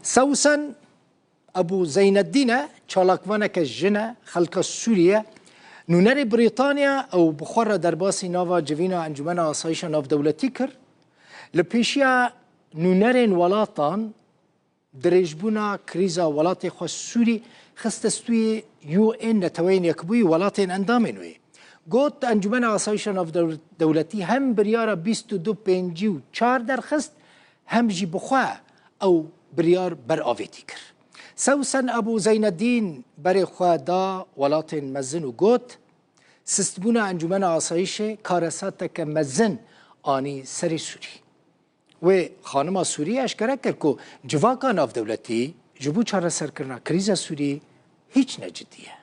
سوسن ابو زين الدين چالاکوانک جنه خلق سوریه نونر بریتانیا او بخور درباسی ناوا جوینا انجمن آسایش ناو دولتی کر لپیشیا نونرین ولاتان درجبونا کریزا ولات خو سوری خستستوی یو ان نتوین یکبوی ولاتین اندامنوی گوت انجمن آسایش ناو دولتی هم بریار 22 پنجی و 4 درخست هم جی بخوا او بریار بر آویتی کر سوسن ابو زين الدين بري خوادا ولاتن مزن و گوت سستبونا انجمن آسایش کارساتک مزن آنی سری سوری و خانم سوری اشکره کرد که جواکا ناف دولتی جبو چاره سر کرنا کریز سوری هیچ نجدیه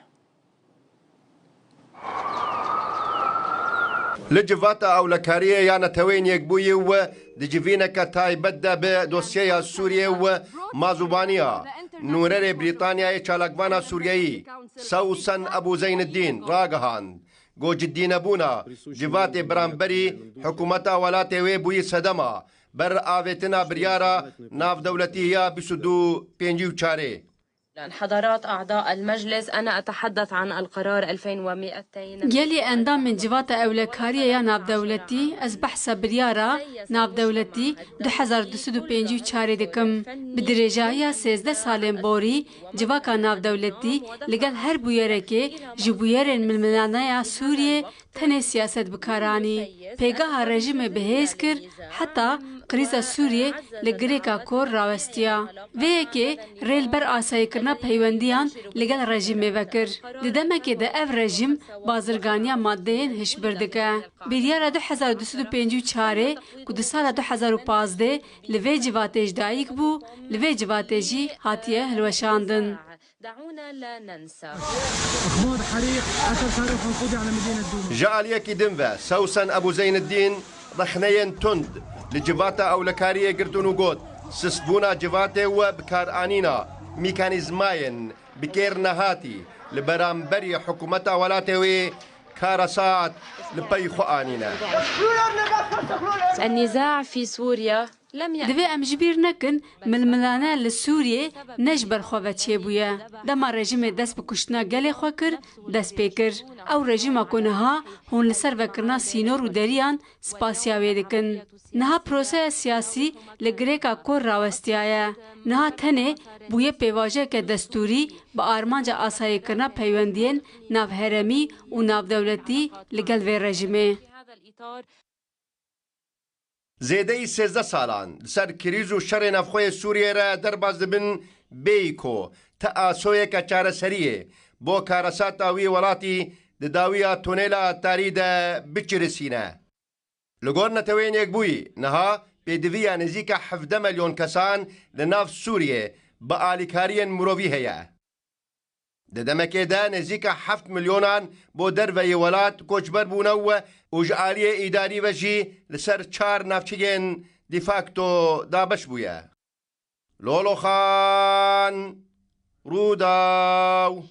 لجفاتا او لكاريه يانا توين يكبوي و دجفينك تايبت بدوسيا سوريا و مازوبانيا نورر بريطانيا چالاكوانا سورياي سوسن ابو زين الدين راغهان گو جدين ابونا جفات برانبري حكومتا ولاتي ويبوي صدما بر آويتنا بريارا ناف دولتية بسدو بينجيو چاري حضرات أعضاء المجلس أنا أتحدث عن القرار 2200 يلي أندام من جوات أولكارية يا ناف دولتي أز بحث بريارة ناف دولتي 2254 دكم بدرجايا 13 سالين بوري جواكا ناف دولتي لقل هر بويركي جبويرن من ملانايا سوريا تنه سياسة بكاراني بيقاها رجيم بهيز كر حتى قريزا سوريا لقريكا كور راوستيا ويكي ريل بر آساي کرنا پیوندیان لگل رژیم وکر ددمکی ده اف رژیم بازرگانیا مادهین هش بردکه بیریار 2254 کد سال 2015 لوی جواتج دایک بو لوی جواتجی هاتیه هلوشاندن دعونا لا ننسى اخبار حريق اثر صاروخ وقودي على مدينه دوما جاء ليكي دنفا سوسن ابو زين الدين رخنين تند لجفاتا او لكاريه قرتون وقود سسبونا جفاته وبكار انينا ميكانيزماين بكير نهاتي لبرامبري حكومتا ولاتوي كارسات لبيخو آنينا النزاع في سوريا لم دوی ام جبیر نکن ململانه لسوریه نجبر خواه چه بویا دما رژیم دست بکشتنا گل خواه کر دست پیکر او رژیم کنه ها هون لسر وکرنا سینور و دریان سپاسیاوی دکن نها پروسه سیاسی لگریکا کور راوستیایا نها تنه بویه پیواجه که دستوری با آرمانجا آسایی کرنا پیوندین ناو هرمی و ناو دولتی لگل وی رژیمه زیده 13 سالان سر کریز و شر نفخوی سوریه را درباز دبن بیکو تا آسوی که چاره سریه بو کارسات آوی ولاتی دداوی تونیلا تاری ده بچرسینه لگور نتوین یک بوی نها پیدوی نزیک 17 ملیون کسان لناف سوریه با آلیکارین مرووی هیا ددمکه ده نزیک 7 ملیونان بو دروی ولات کوچبر بونو و جعالی اداری وجی لسر 4 نافچین دیفاکتو دابش بویا لولو خان روداو